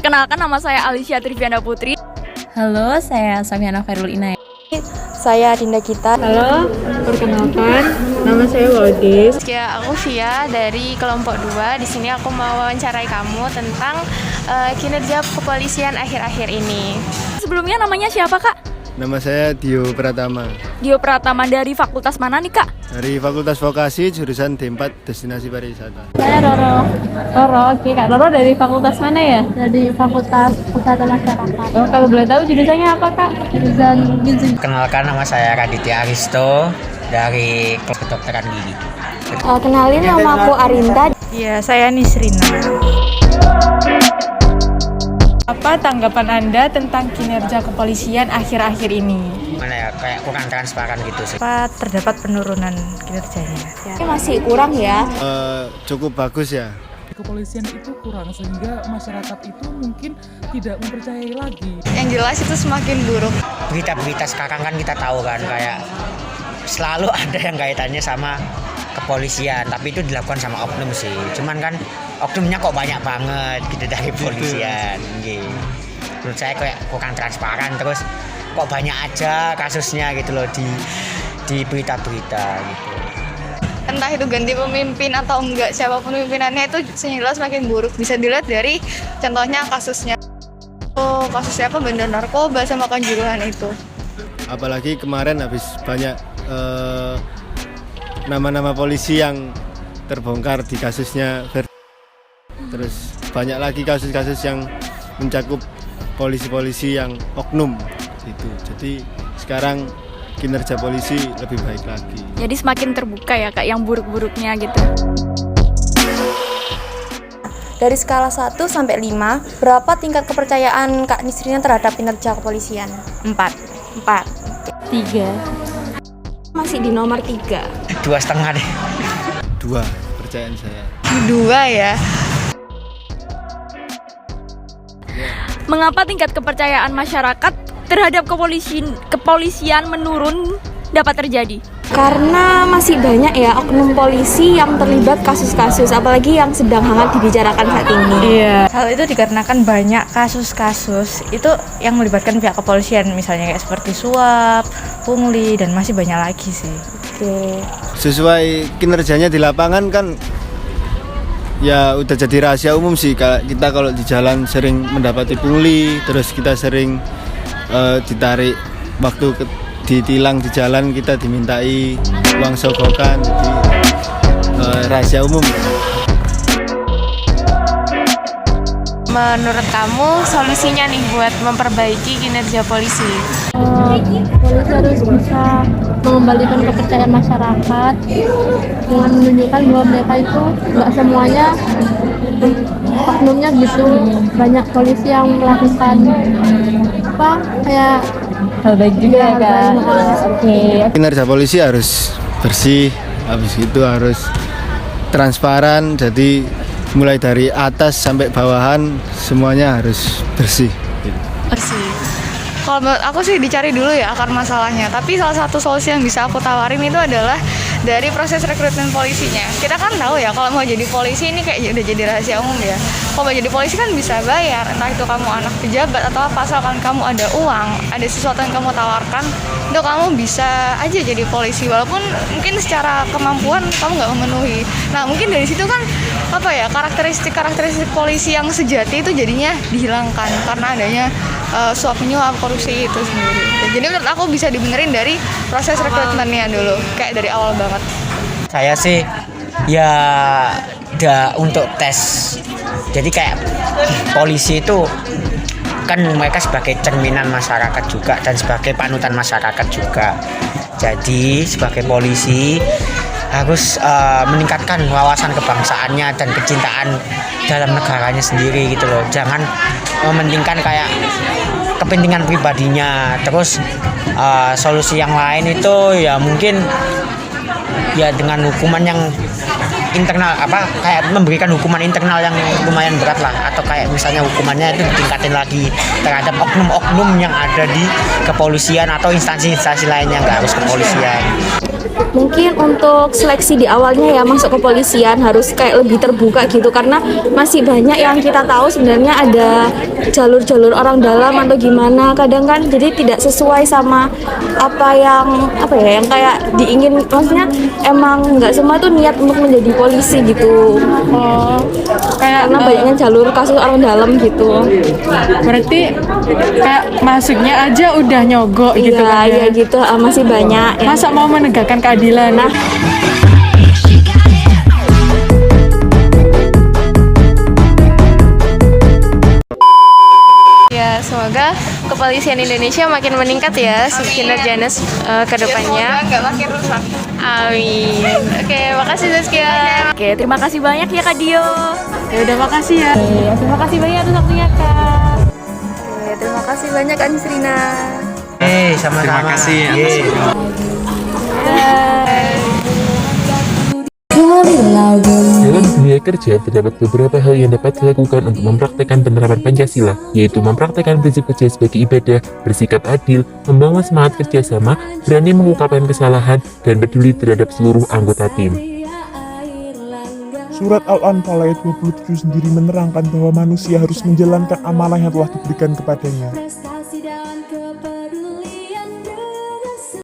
Perkenalkan, nama saya Alicia Triviana Putri. Halo, saya Samiana Khairul Inayah. Saya Dinda Gita. Halo, perkenalkan, nama saya Wadis. Ya, aku Via dari kelompok 2. Di sini aku mau wawancarai kamu tentang kinerja kepolisian akhir-akhir ini. Sebelumnya namanya siapa, Kak? Nama saya Dio Pratama. Dio Pratama dari fakultas mana nih, Kak? Dari Fakultas Vokasi jurusan D4 Destinasi Pariwisata. Saya Roro. Oke, Kak Roro dari fakultas mana ya? Dari Fakultas Kesehatan Masyarakat. Oh, kalau boleh tahu jurusannya apa, Kak? Jurusan gizi. Kenalkan, nama saya Raditya Aristo dari Kedokteran Gigi. Kenalin, nama aku Arinta. Ya, saya Nisrina. Apa tanggapan Anda tentang kinerja kepolisian akhir-akhir ini? Mana ya, kayak kurang transparan gitu sih. Apa terdapat penurunan kinerjanya? Ini masih kurang ya. Cukup bagus ya. Kepolisian itu kurang sehingga masyarakat itu mungkin tidak mempercayai lagi. Yang jelas itu semakin buruk. Berita-berita sekarang kan kita tahu kan, kayak selalu ada yang kaitannya sama kepolisian, tapi itu dilakukan sama oknum sih. Cuman kan oknumnya kok banyak banget gitu dari kepolisian gitu. Menurut saya kayak kurang transparan, terus kok banyak aja kasusnya gitu loh di berita-berita gitu. Entah itu ganti pemimpin atau enggak, siapapun pimpinannya itu jelas semakin buruk. Bisa dilihat dari contohnya kasusnya. Kasusnya apa, bandar narkoba sama kanjuruhan itu. Apalagi kemarin habis banyak nama-nama polisi yang terbongkar di kasusnya. Terus banyak lagi kasus-kasus yang mencakup polisi-polisi yang oknum gitu. Jadi sekarang kinerja polisi lebih baik lagi. Jadi semakin terbuka ya, Kak, yang buruk-buruknya gitu. Dari skala 1 sampai 5, berapa tingkat kepercayaan Kak Nisrina terhadap kinerja kepolisian? 4. 3. Masih di nomor 3. 2,5 deh. 2 kepercayaan saya. 2 ya. Mengapa tingkat kepercayaan masyarakat terhadap kepolisian menurun dapat terjadi? Karena masih banyak ya oknum polisi yang terlibat kasus-kasus, apalagi yang sedang hangat dibicarakan saat ini. Iya. Hal itu dikarenakan banyak kasus-kasus itu yang melibatkan pihak kepolisian, misalnya kayak seperti suap, pungli, dan masih banyak lagi sih. Oke. Sesuai kinerjanya di lapangan kan ya udah jadi rahasia umum sih. Kita kalau di jalan sering mendapati pungli, terus kita sering ditarik waktu ditilang di jalan, kita dimintai uang sogokan, jadi rahasia umum. Menurut kamu solusinya nih buat memperbaiki kinerja polisi? Polisi harus bisa mengembalikan kepercayaan masyarakat dengan menunjukkan bahwa mereka itu nggak semuanya oknumnya gitu. Banyak polisi yang melakukan kayak Hal baik juga ya, Kak. Oke. Kinerja polisi harus bersih, habis itu harus transparan, jadi mulai dari atas sampai bawahan semuanya harus bersih. Bersih. Kalau menurut aku sih dicari dulu ya akar masalahnya. Tapi salah satu solusi yang bisa aku tawarin itu adalah dari proses rekrutmen polisinya. Kita kan tahu ya kalau mau jadi polisi ini kayak udah jadi rahasia umum ya. Kalau mau jadi polisi kan bisa bayar, entah itu kamu anak pejabat atau apa, asalkan kamu ada uang, ada sesuatu yang kamu tawarkan, itu kamu bisa aja jadi polisi walaupun mungkin secara kemampuan kamu nggak memenuhi. Nah mungkin dari situ kan apa ya, karakteristik polisi yang sejati itu jadinya dihilangkan karena adanya suap menyuap, korupsi itu sendiri. Jadi menurut aku bisa dibenerin dari proses rekrutmennya dulu, kayak dari awal banget. Saya sih ya untuk tes. Jadi kayak polisi itu kan mereka sebagai cerminan masyarakat juga dan sebagai panutan masyarakat juga. Jadi sebagai polisi harus meningkatkan wawasan kebangsaannya dan kecintaan dalam negaranya sendiri gitu loh. Jangan mementingkan kayak kepentingan pribadinya. Terus solusi yang lain itu ya mungkin ya dengan hukuman yang internal, kayak memberikan hukuman internal yang lumayan berat lah, atau kayak misalnya hukumannya itu ditingkatin lagi terhadap oknum-oknum yang ada di kepolisian atau instansi-instansi lainnya, nggak harus kepolisian. Mungkin untuk seleksi di awalnya ya masuk kepolisian harus kayak lebih terbuka gitu, karena masih banyak yang kita tahu sebenarnya ada jalur-jalur orang dalam atau gimana, kadang kan jadi tidak sesuai sama apa yang kayak diingin, maksudnya emang nggak semua tuh niat untuk menjadi polisi gitu. Oh, kayak Karena banyaknya jalur kasus orang dalam gitu. berarti kayak masuknya aja udah nyogok gitu kan ya? Iya gitu, masih banyak ya. Masa mau menegakkan keadilan? Nah, Ya, semoga kepolisian Indonesia makin meningkat ya kinerjanya ke depannya. Nggak makin rusak. Amin. Oke, makasih Zaskia. Oke, terima kasih banyak ya Kak Dio. Ya udah, makasih ya. Terima kasih banyak atas waktunya Kak. oke, terima kasih banyak Kak Nisrina. Sama-sama. Terima kasih atas Dalam dunia kerja, terdapat beberapa hal yang dapat dilakukan untuk mempraktekkan penerapan Pancasila, yaitu mempraktekkan prinsip kerja sebagai ibadah, bersikap adil, membangun semangat kerjasama, berani mengungkapkan kesalahan, dan peduli terhadap seluruh anggota tim. Surat Al-Anfal ayat 27 sendiri menerangkan bahwa manusia harus menjalankan amanah yang telah diberikan kepadanya.